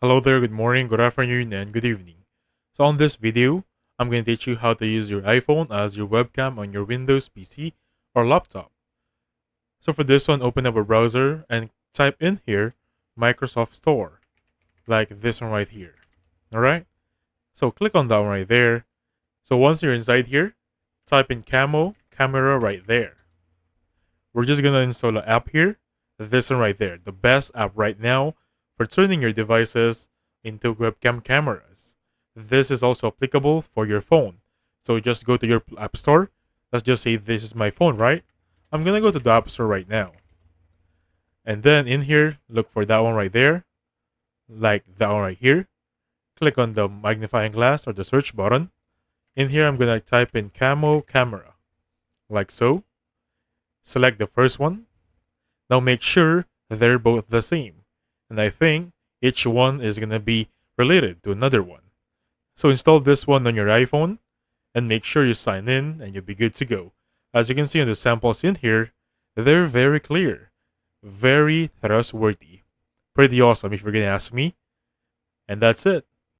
Hello there, good morning, good afternoon, and good evening. So on this video, I'm going to teach you how to use your iPhone as your webcam on your Windows PC or laptop. So for this one, open up a browser and type in here Microsoft Store, like this one right here. Alright? So click on that one right there. So once you're inside here, type in Camo Camera right there. We're just going to install an app here, this one right there, the best app right now for turning your devices into webcam cameras. This is also applicable for your phone. So just go to your App Store. Let's just say this is my phone, right? I'm gonna go to the App Store right now. And then in here, look for that one right there, like that one right here. Click on the magnifying glass or the search button. In here, I'm gonna type in Camo Camera, like so. Select the first one. Now make sure they're both the same. And I think each one is gonna be related to another one. So install this one on your iPhone and make sure you sign in and you'll be good to go. As you can see on the samples in here, they're very clear, very trustworthy. Pretty awesome if you're gonna ask me. And that's it.